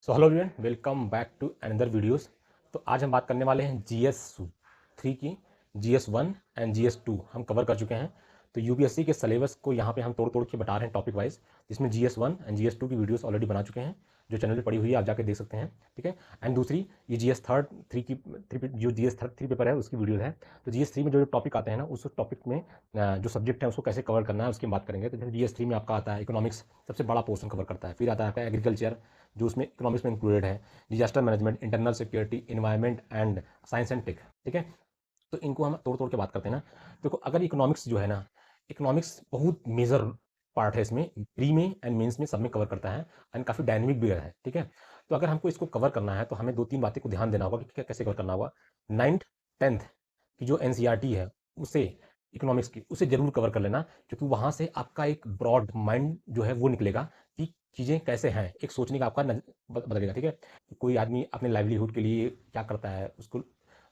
So hello everyone, welcome back to another videos. तो आज हम बात करने वाले हैं GS 3 की। GS 1 एंड GS 2 हम कवर कर चुके हैं। तो यूपीएससी के सिलेबस को यहाँ पे हम तोड़ तोड़ के बता रहे हैं टॉपिक वाइज, जिसमें GS 1 एंड GS 2 की वीडियोस ऑलरेडी बना चुके हैं, जो चैनल पे पड़ी हुई है, आप जाके देख सकते हैं। ठीक है। एंड दूसरी ये जो GS 3 पेपर है उसकी वीडियो है। तो GS 3 में जो टॉपिक आते हैं ना, उस टॉपिक में जो सब्जेक्ट है उसको कैसे कवर करना है उसकी हम बात करेंगे। तो GS 3 में आपका आता है इकोनॉमिक्स, सबसे बड़ा पोर्शन कवर करता है। फिर आता है आपका एग्रीकल्चर, जो उसमें इकोनॉमिक्स में इंक्लूडेड है। Disaster management, internal security, environment and science and tech. ठीक है। तो इनको हम तोड़ तोड़ के बात करते हैं ना। देखो, अगर इकोनॉमिक्स जो है ना, इकोनॉमिक्स बहुत मेजर पार्ट है इसमें, प्री में एंड मेंस में सब में कवर करता है, एंड काफ़ी डायनेमिक भी है। ठीक है। तो अगर हमको इसको कवर करना है तो हमें दो तीन बातें को ध्यान देना होगा कि कैसे कवर करना होगा। 9th 10th की जो एनसीईआरटी है, उसे इकोनॉमिक्स की उसे जरूर कवर कर लेना, क्योंकि वहां से आपका एक ब्रॉड माइंड जो है वो निकलेगा कि चीज़ें कैसे हैं, एक सोचने का आपका बदलेगा। ठीक है। कि कोई आदमी अपने लाइवलीहुड के लिए क्या करता है, उसको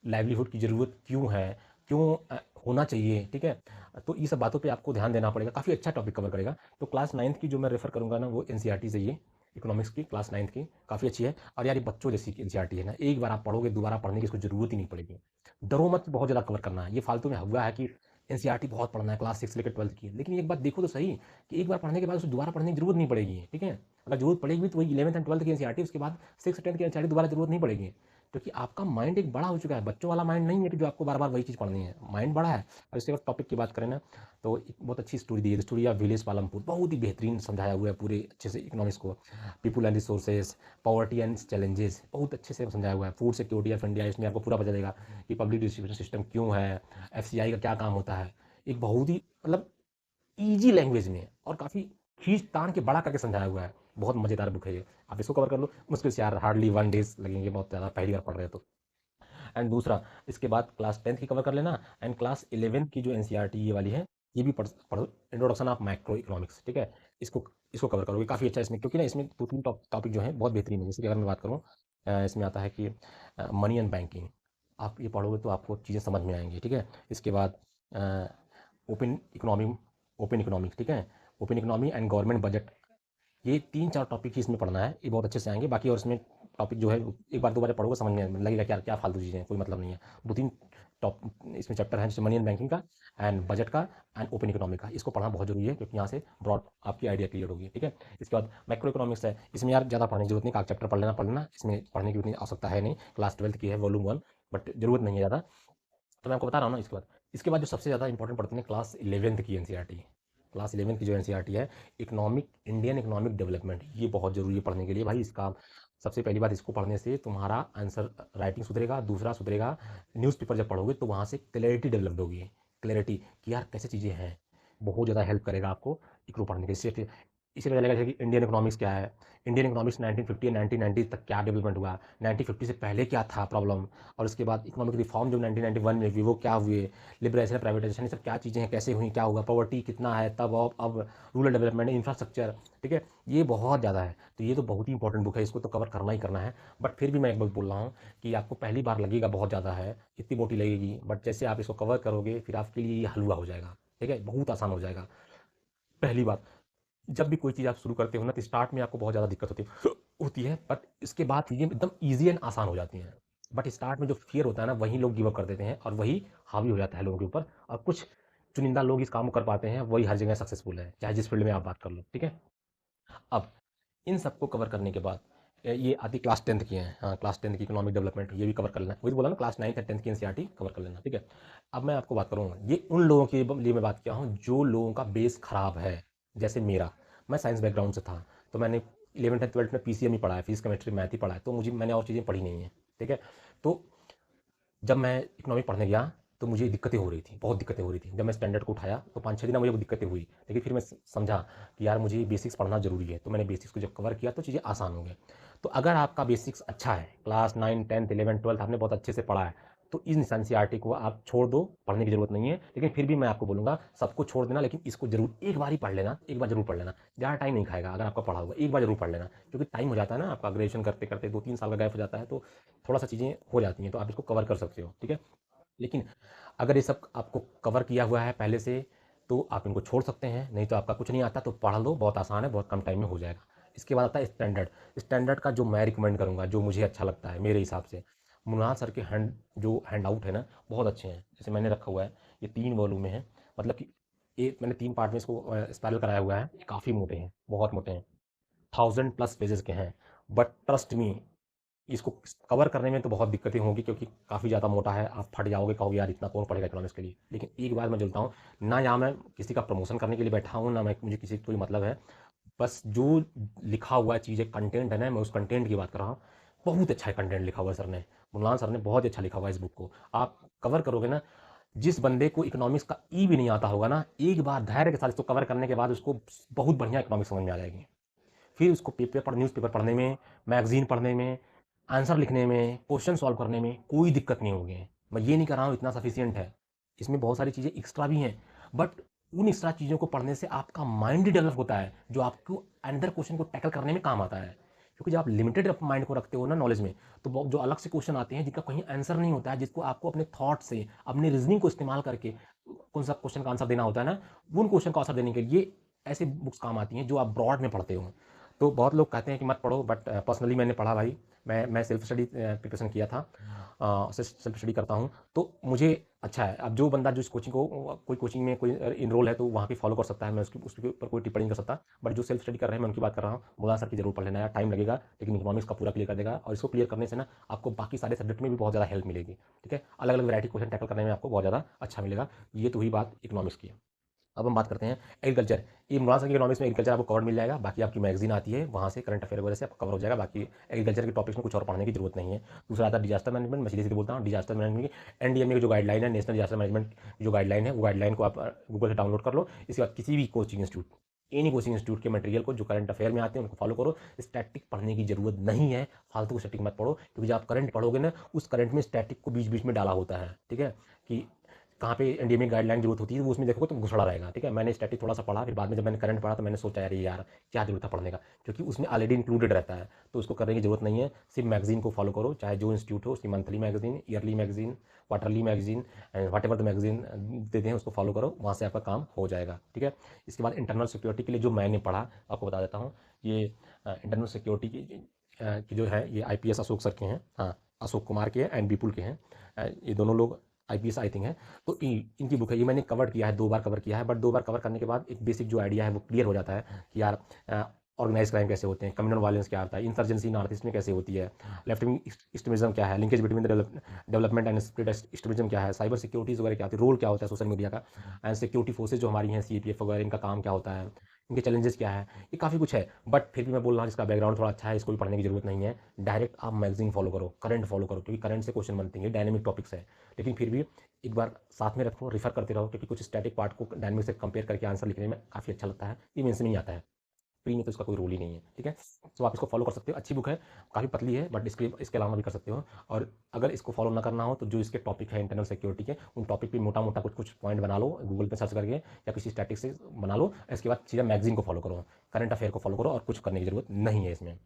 लाइवलीहुड की ज़रूरत क्यों है, क्यों होना चाहिए। ठीक है। तो ये सब बातों पे आपको ध्यान देना पड़ेगा। काफ़ी अच्छा टॉपिक कवर करेगा। तो क्लास 9th की जो मैं रेफर करूंगा ना, वो एनसीईआरटी से, ये इकोनॉमिक्स की क्लास 9th की काफ़ी अच्छी है। और यार, ये बच्चों जैसी एनसीईआरटी है ना, एक बार आप पढ़ोगे दोबारा पढ़ने की इसको जरूरत ही नहीं पड़ेगी। डरो मत, बहुत ज़्यादा कवर करना है। ये फालतू में हुआ है कि एनसीईआरटी बहुत पढ़ना है क्लास 6 से लेकर 12th की, लेकिन एक बात देखो तो सही कि एक बार पढ़ने के बाद उसे दोबारा पढ़ने की जरूरत नहीं पड़ेगी। ठीक है। अगर जरूरत पड़ेगी तो वही 11th एंड 12th की एनसीईआरटी, उसके बाद 6 10th की एनसीईआरटी दोबारा जरूरत नहीं पड़ेगी, क्योंकि आपका माइंड एक बड़ा हो चुका है। बच्चों वाला माइंड नहीं है कि जो आपको बार बार वही चीज़ पढ़नी है, माइंड बड़ा है। और इसके बाद टॉपिक की बात करें ना, तो एक बहुत अच्छी स्टोरी दी है, स्टोरी ऑफ विलेज पालमपुर। बहुत ही बेहतरीन समझाया हुआ है पूरे अच्छे से इकोनॉमिक्स को। People and resources, poverty and challenges, बहुत अच्छे से समझाया हुआ है। फूड सिक्योरिटी ऑफ इंडिया, इसमें आपको पूरा पता चलेगा कि पब्लिक डिस्ट्रीब्यूशन सिस्टम क्यों है, एफसीआई का क्या काम होता है। एक बहुत ही मतलब ईजी लैंग्वेज में और काफ़ी खींच तान के बड़ा करके समझाया हुआ है। बहुत मज़ेदार बुक है ये, आप इसको कवर कर लो। मुश्किल से यार हार्डली 1 days लगेंगे, बहुत ज़्यादा पहली बार पढ़ रहे हो तो। एंड दूसरा, इसके बाद क्लास 10th की कवर कर लेना। एंड क्लास 11th की जो एनसीईआरटी ये वाली है, ये भी पढ़ो, इंट्रोडक्शन ऑफ माइक्रो इकोनॉमिक्स। ठीक है। इसको इसको कवर करोगे काफ़ी अच्छा इसमें, क्योंकि ना इसमें दो तीन टॉपिक जो हैं बहुत बेहतरीन है। जैसे कि अगर मैं बात करूँ, इसमें आता है कि मनी एंड बैंकिंग, आप ये पढ़ोगे तो आपको चीज़ें समझ में आएंगी। ठीक है। इसके बाद ओपन इकोनॉमी, ओपन इकोनॉमिक। ठीक है। Open economy and government budget, ये 3 4 टॉपिक ही इसमें पढ़ना है, ये बहुत अच्छे से आएंगे। बाकी और इसमें टॉपिक जो है, एक बार दो बार पढ़ोगे समझ में लगेगा क्या क्या फालतू चीज़ें हैं, कोई मतलब नहीं है। दो तीन टॉप इसमें चैप्टर हैं, जैसे मनी एंड बैंकिंग का, एंड बजट का, एंड ओपन इकोनॉमिक का। इसको पढ़ना बहुत जरूरी है, क्योंकि यहाँ से ब्रॉड आपकी आइडिया क्लियर होगी। ठीक है। इसके बाद माइक्रो इकोनॉमिक्स है, इसमें यार ज़्यादा पढ़ने की जरूरत नहीं, एक चैप्टर पढ़ लेना, इसमें पढ़ने की उतनी आवश्यकता है नहीं। क्लास 12th की है, वॉल्यूम 1, बट जरूरत नहीं है ज़्यादा। तो मैं आपको बता रहा हूँ ना। इसके बाद जो सबसे ज़्यादा इंपॉर्टेंट पड़ती है क्लास 11th की एनसीईआरटी। क्लास 11th की जो एनसीईआरटी है, इकोनॉमिक, इंडियन इकोनॉमिक डेवलपमेंट, ये बहुत ज़रूरी है पढ़ने के लिए भाई। इसका सबसे पहली बात, इसको पढ़ने से तुम्हारा आंसर राइटिंग सुधरेगा। दूसरा सुधरेगा, न्यूज़पेपर जब पढ़ोगे तो वहाँ से क्लैरिटी डेवलप होगी, क्लैरिटी कि यार कैसे चीज़ें हैं, बहुत ज़्यादा हेल्प करेगा आपको इको पढ़ने के। इसी पता चलेगा कि इंडियन इकोनॉमिक्स क्या है, इंडियन इकोनॉमिक्स 1950 1990 तक क्या डेवलपमेंट हुआ, 1950 से पहले क्या था प्रॉब्लम, और उसके बाद इकोनॉमिक रिफॉर्म जो 1991 में हुई वो क्या हुए, लिबरेशन प्राइवेटाइजेशन, ये सब क्या चीज़ें हैं, कैसे हुई, क्या हुआ, पॉवर्टी कितना है तब, अब रूरल डेवलपमेंट, इंफ्रास्ट्रक्चर। ठीक है। ये बहुत ज़्यादा है, तो ये तो बहुत ही इंपॉर्टेंट बुक है, इसको तो कवर करना ही करना है। बट फिर भी मैं एक बात बोल रहा हूँ कि आपको पहली बार लगेगा बहुत ज़्यादा है, इतनी मोटी लगेगी, बट जैसे आप इसको कवर करोगे फिर आपके लिए ये हलवा हो जाएगा। ठीक है, बहुत आसान हो जाएगा। पहली बात, जब भी कोई चीज़ आप शुरू करते हो ना, तो स्टार्ट में आपको बहुत ज़्यादा दिक्कत होती है, बट इसके बाद चीज़ें एकदम ईजी एंड आसान हो जाती हैं। बट स्टार्ट में जो फियर होता है ना, वही लोग गिव अप कर देते हैं, और वही हावी हो जाता है लोगों के ऊपर। और कुछ चुनिंदा लोग इस काम को कर पाते हैं, वही हर जगह सक्सेसफुल है, चाहे जिस फील्ड में आप बात कर लो। ठीक है। अब इन सबको कवर करने के बाद ये आती क्लास 10th की हैं। हाँ, क्लास 10th की इकोनॉमिक डेवलपमेंट, ये भी कवर कर लेना। वही तो बोला ना, क्लास 9th और 10th की एनसीईआरटी कवर कर लेना। ठीक है। अब मैं आपको बात करूँ, ये उन लोगों के लिए मैं बात किया हूँ जो लोगों का बेस खराब है। जैसे मेरा, मैं साइंस बैकग्राउंड से था, तो मैंने 11th एंड 12th में पीसीएम ही पढ़ा है, फिजिक्स केमिस्ट्री मैथ ही पढ़ा है, तो मैंने और चीज़ें पढ़ी नहीं है। ठीक है। तो जब मैं इकोनॉमिक पढ़ने गया तो मुझे दिक्कतें हो रही थी, बहुत दिक्कतें हो रही थी। जब मैं स्टैंडर्ड को उठाया तो 5 6 दिन मुझे वो दिक्कतें हुई, लेकिन फिर मैं समझा कि यार मुझे बेसिक्स पढ़ना जरूरी है। तो मैंने बेसिक्स को जब कवर किया तो चीज़ें आसान हो गई। तो अगर आपका बेसिक्स अच्छा है, क्लास 9 10 11 12 आपने बहुत अच्छे से पढ़ा है, तो इन एनसीईआरटी को आप छोड़ दो, पढ़ने की जरूरत नहीं है। लेकिन फिर भी मैं आपको बोलूंगा, सबको छोड़ देना, लेकिन इसको जरूर एक बार ही पढ़ लेना, एक बार जरूर पढ़ लेना। ज़्यादा टाइम नहीं खाएगा अगर आपका पढ़ा होगा, एक बार जरूर पढ़ लेना, क्योंकि टाइम हो जाता है ना आपका, ग्रेजुएशन करते करते 2 3 साल का गैप हो जाता है, तो थोड़ा सा चीज़ें हो जाती हैं, तो आप इसको कवर कर सकते हो। ठीक है। लेकिन अगर ये सब आपको कवर किया हुआ है पहले से, तो आप इनको छोड़ सकते हैं, नहीं तो आपका कुछ नहीं आता तो पढ़ लो, बहुत आसान है, बहुत कम टाइम में हो जाएगा। इसके बाद आता है स्टैंडर्ड। स्टैंडर्ड का जो मैं रिकमेंड करूँगा, जो मुझे अच्छा लगता है मेरे हिसाब से, मृणाल सर के हैंड आउट है ना, बहुत अच्छे हैं। जैसे मैंने रखा हुआ है, ये 3 वॉल्यूम में है, मतलब कि एक मैंने 3 पार्ट में इसको स्पाइरल कराया हुआ है। काफ़ी मोटे हैं, बहुत मोटे हैं, 1000+ पेजेस के हैं। बट ट्रस्ट मी, इसको कवर करने में तो बहुत दिक्कतें होंगी, क्योंकि काफ़ी ज़्यादा मोटा है। आप फट जाओगे, कहोगे यार इतना कौन पढ़ेगा इकोनॉमिक्स के लिए। लेकिन एक बात मैं बोलता हूँ ना, यहाँ मैं किसी का प्रमोशन करने के लिए बैठा हूँ, ना मैं मुझे किसी से कोई मतलब है। बस जो लिखा हुआ चीज़ें कंटेंट है ना, मैं उस कंटेंट की बात कर रहा हूँ। बहुत अच्छा कंटेंट लिखा हुआ है सर ने, मुलान सर ने बहुत ही अच्छा लिखा हुआ है इस बुक को। आप कवर करोगे ना, जिस बंदे को इकोनॉमिक्स का ई भी नहीं आता होगा ना, एक बार धैर्य के साथ इसको कवर करने के बाद उसको बहुत बढ़िया इकोनॉमिक्स समझ में आ जाएगी। फिर उसको न्यूज़पेपर पढ़ने में, मैगजीन पढ़ने में, आंसर लिखने में, क्वेश्चन सॉल्व करने में कोई दिक्कत नहीं होगी। मैं ये नहीं कर रहा हूँ इतना सफिशियंट है, इसमें बहुत सारी चीज़ें एक्स्ट्रा भी हैं। बट उन एक्स्ट्रा चीज़ों को पढ़ने से आपका माइंड डेवलप होता है, जो आपको अंदर क्वेश्चन को टैकल करने में काम आता है। क्योंकि जब आप लिमिटेड माइंड को रखते हो ना नॉलेज में, तो जो अलग से क्वेश्चन आते हैं जिनका कहीं आंसर नहीं होता है, जिसको आपको अपने थॉट से, अपने रीजनिंग को इस्तेमाल करके कौन सा क्वेश्चन का आंसर देना होता है ना, उन क्वेश्चन का आंसर देने के लिए ऐसे बुक्स काम आती हैं जो आप ब्रॉड में पढ़ते हो। तो बहुत लोग कहते हैं कि मत पढ़ो, बट पर्सनली मैंने पढ़ा भाई। मैं सेल्फ स्टडी प्रिपरेशन किया था, सेल्फ स्टडी करता हूँ, तो मुझे अच्छा है। अब जो बंदा जो इस कोचिंग को, कोई कोचिंग में कोई इनरोल है तो वहाँ पे फॉलो कर सकता है, मैं उसके ऊपर कोई टिप्पणी नहीं कर सकता। बट जो सेल्फ स्टडी कर रहे हैं मैं उनकी बात कर रहा हूँ। मुला सर की जरूर पढ़ लेना यार, टाइम लगेगा लेकिन इकोनॉमिक्स का पूरा क्लियर कर देगा, और इसको क्लियर करने से ना आपको बाकी सारे सब्जेक्ट में भी बहुत ज़्यादा हेल्प मिलेगी। ठीक है, अलग अलग वैरायटी क्वेश्चन टैकल करने में आपको बहुत ज़्यादा अच्छा मिलेगा। ये तो हुई बात इकोनॉमिक्स की। अब हम बात करते हैं एग्रीकल्चर। ये मुराद सर की इकोनॉमिक्स में एग्रीकल्चर आपको कवर मिल जाएगा, बाकी आपकी मैगजीन आती है वहाँ से, करंट अफेयर वगैरह से आपको कवर हो जाएगा। बाकी एग्रीकल्चर के टॉपिक्स में कुछ और पढ़ने की जरूरत नहीं है। दूसरा आता है डिजास्टर मैनेजमेंट। मैं सीधे सीधे बोलता हूँ, डिजास्टर मैनेजमेंट की एनडीएमए की जो गाइडलाइन है, नेशनल डिजास्टर मैनेजमेंट की जो गाइडलाइन है, वो गाइडलाइन को आप गूगल से डाउनलोड कर लो। इसके बाद किसी भी coaching institute, any coaching institute के मटेरियल को जो करंट अफेयर में आते हैं उनको फॉलो करो। स्टैटिक पढ़ने की जरूरत नहीं है, फालतू को स्टैटिक मत पढ़ो, क्योंकि जब आप करंट पढ़ोगे ना, उस करंट में स्टैटिक को बीच बीच में डाला होता है। ठीक है, कि कहाँ पे एनडीएमए गाइडलाइन जरूरत होती है, वो उसमें देखोगे तो घुसड़ा रहेगा। ठीक है, मैंने स्टैटिक थोड़ा सा पढ़ा, फिर बाद में जब मैंने करंट पढ़ा तो मैंने सोचा यार यार क्या जरूरत है पढ़ने का, क्योंकि उसमें ऑलरेडी इंक्लूडेड रहता है, तो उसको करने की जरूरत नहीं है। सिर्फ मैगजीन को फॉलो करो, चाहे जो इंस्टीट्यूट हो उसकी monthly magazine, yearly magazine, quarterly magazine, and what ever the magazine देते हैं उसको फॉलो करो, वहाँ से आपका काम हो जाएगा। ठीक है, इसके बाद इंटरनल सिक्योरिटी के लिए जो मैंने पढ़ा आपको बता देता हूँ। ये इंटरनल सिक्योरिटी की जो है, ये आईपीएस अशोक सर के हैं, हाँ अशोक कुमार के हैं एंड विपुल के हैं। ये दोनों लोग आईपीएस आई थिंक है। तो इनकी बुक है, ये मैंने कवर किया है, 2 बार कवर किया है। बट 2 बार कवर करने के बाद एक बेसिक जो आइडिया है वो क्लियर हो जाता है कि यार ऑर्गेनाइज क्राइम कैसे होते हैं, कम्युनल वायलेंस क्या होता है, इंसर्जेंसी नॉर्थ ईस्ट में कैसे होती है, लेफ्ट विंग एक्सट्रीमिज्म क्या है, linkage between the development and split extremism क्या है, साइबर सिक्योरिटीज़ वगैरह क्या होती है, रोल क्या होता है सोशल मीडिया का, एंड सिक्योरिटी फोर्सेज जो हमारी हैं सीपीएफ वगैरह, इनका काम क्या होता है, इनके चैलेंजेस क्या है, ये काफ़ी कुछ है। बट फिर भी मैं बोल रहा हूँ इसका बैकग्राउंड थोड़ा अच्छा है, इसको भी पढ़ने की जरूरत नहीं है। डायरेक्ट आप मैगजीन फॉलो करो, करंट फॉलो करो, क्योंकि करंट से क्वेश्चन बनते हैं, डायनेमिक टॉपिक्स है। लेकिन फिर भी एक बार साथ में रखो, रिफर करते रहो, क्योंकि कुछ स्टैटिक पार्ट को डायनेमिक से कंपेयर करके आंसर लिखने में काफ़ी अच्छा लगता है। ये मेंस में ही आता है, प्री में तो इसका कोई रोल ही नहीं है। ठीक है, तो आप इसको फॉलो कर सकते हो, अच्छी बुक है, काफ़ी पतली है, बट इसके अलावा भी कर सकते हो। और अगर इसको फॉलो ना करना हो तो जो इसके टॉपिक है इंटरनल सिक्योरिटी के, उन टॉपिक पे मोटा मोटा कुछ कुछ पॉइंट बना लो, गूगल पे सर्च करके या किसी स्टैटिक से बना लो। इसके बाद सीधा मैगजीन को फॉलो करो, करंट अफेयर को फॉलो करो, और कुछ करने की जरूरत नहीं है इसमें।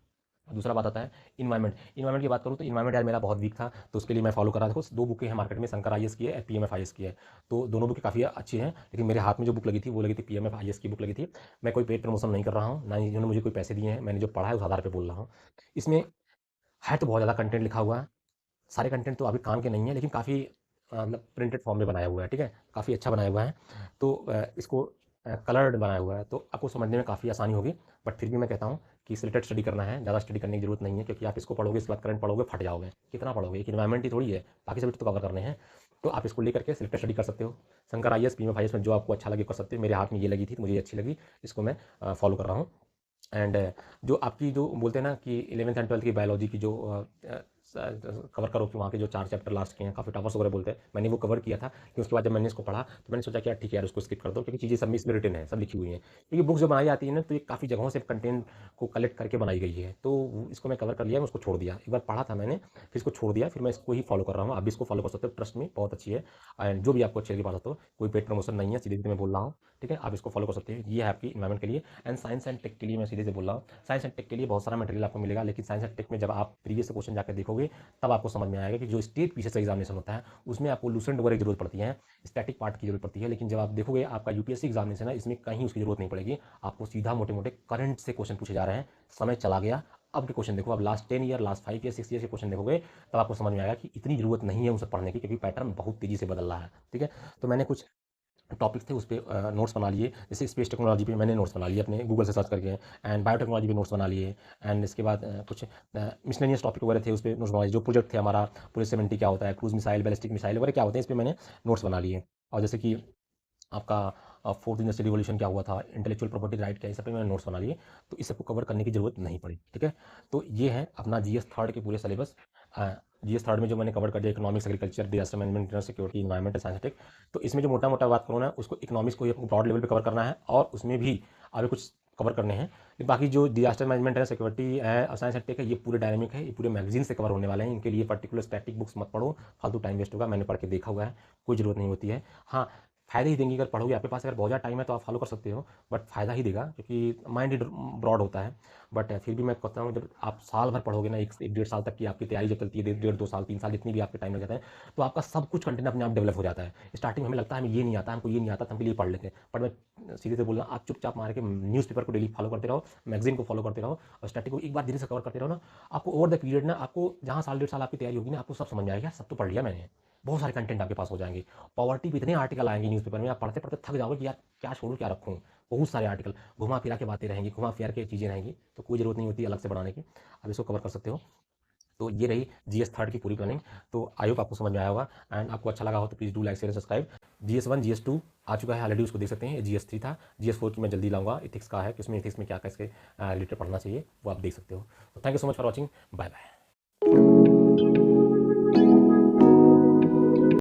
दूसरा बात आता है इन्वायरमेंट की बात करूँ तो इन्वायरमेंट यार मेरा बहुत वीक था, तो उसके लिए मैं फॉलो कर रहा था। 2 बुकें हैं मार्केट में, शंकर आईएएस की है, पीएमएफ आईएएस की है। तो दोनों बुकें काफ़ी अच्छी हैं, लेकिन मेरे हाथ में जो बुक लगी थी वो लगी थी पीएमएफ आईएएस की बुक लगी थी। मैं कोई पेड प्रमोशन नहीं कर रहा हूँ, ना ही इन्होंने मुझे कोई पैसे दिए हैं, मैंने जो पढ़ा है उस आधार पर बोल रहा हूँ। इसमें है तो बहुत ज़्यादा कंटेंट लिखा हुआ है, सारे कंटेंट तो अभी काम के नहीं है, लेकिन काफ़ी मतलब प्रिंटेड फॉर्म में बनाया हुआ है। ठीक है, काफ़ी अच्छा बनाया हुआ है। तो इसको कलर्ड बनाया हुआ है, तो आपको समझने में काफ़ी आसानी होगी। बट फिर भी मैं कहता हूँ कि सिलेक्टेड स्टडी करना है, ज़्यादा स्टडी करने की जरूरत नहीं है, क्योंकि आप इसको पढ़ोगे इसके बाद करंट पढ़ोगे फट जाओगे। कितना पढ़ोगे, एक इन्वायरमेंट ही थोड़ी है, बाकी सब्जेक्ट तो कवर करने हैं। तो आप इसको लेकर के सिलेक्टेड स्टडी कर सकते हो। शंकर आईएएस, पीएमएफ आईएएस में जो आपको अच्छा लगे कर सकते हो। मेरे हाथ में ये लगी थी तो मुझे अच्छी लगी, इसको मैं फॉलो कर रहा हूँ। एंड जो आपकी जो बोलते हैं ना कि 11th एंड 12th की बायोलॉजी की जो कवर करो, कि वहाँ के जो 4 चैप्टर लास्ट के हैं, काफ़ी टॉपर्स वगैरह बोलते हैं, मैंने वो कवर किया था। कि उसके बाद जब मैंने इसको पढ़ा तो मैंने सोचा कि यार ठीक है यार, उसको स्किप कर दो, क्योंकि चीज़ें सब में इसमें रिटन है, सब लिखी हुई हैं। क्योंकि बुक्स जो बनाई जाती है ना, तो ये काफ़ी जगहों से कंटेंट को कलेक्ट करके बनाई गई है। तो इसको मैं कवर कर लिया, मैं उसको छोड़ दिया। एक बार पढ़ा था मैंने, फिर इसको छोड़ दिया, फिर मैं इसको ही फॉलो कर रहा हूँ। आप भी इसको फॉलो कर सकते हो, ट्रस्ट में बहुत अच्छी है। एंड जो भी आपको अच्छी लगी पढ़ सकते हो, कोई पेड प्रमोशन नहीं है, सीधे सीधे मैं बोल रहा हूँ। ठीक है, आप इसको फॉलो कर सकते हो, ये है आपकी इन्वायरमेंट के लिए। एंड साइंस एंड टेक के लिए मैं सीधे से बोल रहा हूँ, साइंस एंड टेक के लिए बहुत सारा मटेरियल आपको मिलेगा, लेकिन साइंस एंड टेक में जब आप प्रीवियस क्वेश्चन जाकर देखोगे देखोगे तब आपको समझ में आएगा कि जो स्टेट पीसीएस एग्जामिनेशन होता है उसमें आपको लूसेंट वगैरह की जरूरत पड़ती है, स्टैटिक पार्ट की जरूरत पड़ती है। लेकिन जब आप देखोगे आपका यूपीएससी एग्जामिनेशन है, इसमें कहीं उसकी जरूरत नहीं पड़ेगी। आपको सीधा मोटे मोटे करंट से क्वेश्चन पूछे जा रहे हैं। समय चला गया, अब के क्वेश्चन देखो, अब last 10 year, last 5 year, 6 year के क्वेश्चन देखोगे तब आपको समझ में आएगा कि इतनी जरूरत नहीं है उनसे पढ़ने की, क्योंकि पैटर्न बहुत तेजी से बदल रहा है। ठीक है, तो मैंने कुछ टॉपिक्स थे उस पर नोट्स बना लिए। जैसे स्पेस टेक्नोलॉजी पे मैंने नोट्स बना लिए अपने गूगल से सर्च करके, एंड बायोटेक्नोलॉजी पे नोट्स बना लिए। एंड इसके बाद कुछ मिसलेनियस टॉपिक वगैरह थे उस पर नोट्स बना लिए। जो प्रोजेक्ट थे हमारा पूरे 70 क्या होता है, क्रूज मिसाइल, बैलिस्टिक मिसाइल वगैरह क्या होते हैं, इस पर मैंने नोट्स बना लिए। और जैसे कि आपका फोर्थ इंडस्ट्रियल रिवॉल्यूशन क्या हुआ था, इंटेलेक्चुअल प्रॉपर्टी राइट क्या है, इस सब पे मैंने नोट्स बना लिए। तो इस सबको कवर करने की जरूरत नहीं पड़ी। ठीक है, तो ये है अपना जीएस थर्ड के पूरे सिलेबस। जीएस थर्ड में जो मैंने कवर कर दिया, economics, agriculture, disaster management, international security, environment, scientific. तो इसमें जो मोटा मोटा बात करूँ ना, उसको इकोनॉमिक्स को ब्रॉड लेवल पे कवर करना है, और उसमें भी आगे कुछ कवर करने हैं। बाकी जो डिजास्टर मैनेजमेंट है, सिक्योरिटी है, साइंस एंड टेक है, ये पूरे डायनेमिक है, ये पूरे मैगजीन से कवर होने वाले हैं। इनके लिए पर्टिकुलर स्टैटिक बुक्स मत पढ़ो, फालतू टाइम वेस्ट होगा। मैंने पढ़ के देखा हुआ है, कोई जरूरत नहीं होती है। हाँ, फायदे ही देंगी अगर पढ़ोगे। आपके पास अगर बहुत ज़्यादा टाइम है तो आप फॉलो कर सकते हो, बट फायदा ही देगा, क्योंकि माइंड ही ब्रॉड होता है। बट फिर भी मैं कहता हूँ, जब आप साल भर पढ़ोगे ना, एक 1.5 साल तक की आपकी तैयारी जब चलती है, 1.5 2 साल 3 साल जितनी भी आपके टाइम लग जाता है, तो आपका सब कुछ कंटेंट अपने आप डेवलप हो जाता है। स्टार्टिंग में हमें लगता है हमें ये नहीं आता, हमको ये नहीं आता, तो हम लिए पढ़ लेते हैं। बट मैं सीधे से बोल रहा हूँ, आप चुपचाप मार के न्यूज़पेपर को डेली फॉलो करते रहो, मैगजीन को फॉलो करते रहो, और स्टार्टिंग को एक बार धीरे से कवर करते रहो ना, आपको ओवर द पीरियड ना, आपको जहाँ साल 1.5 साल आपकी तैयारी होगी ना, आपको सब समझ में आएगा, सब तो पढ़ लिया मैंने। बहुत सारे कंटेंट आपके पास हो जाएंगे। पॉवर्टी पे इतने आर्टिकल आएंगे न्यूज़पेपर में, आप पढ़ते पढ़ते थक जाओगे कि यार क्या छोड़ूं क्या रखूं। बहुत सारे आर्टिकल, घुमा फिरा के बातें रहेंगी, घुमा फिरा के चीज़ें रहेंगी, तो कोई ज़रूरत नहीं होती अलग से बढ़ाने की, आप इसको कवर कर सकते हो। तो ये रही जीएस थर्ड की पूरी प्लानिंग। तो आई होप आपको समझ में आया होगा, एंड आपको अच्छा लगा हो तो please do like share subscribe. GS 1 GS 2 आ चुका है ऑलरेडी, उसको देख सकते हैं। जीएस 3 था, जीएस 4 की मैं जल्दी लाऊंगा। इथिक्स का है कि उसमें इथिक्स में क्या क्या इसके रिलेटेड पढ़ना चाहिए, वो आप देख सकते हो। तो thank you so much for watching, bye bye.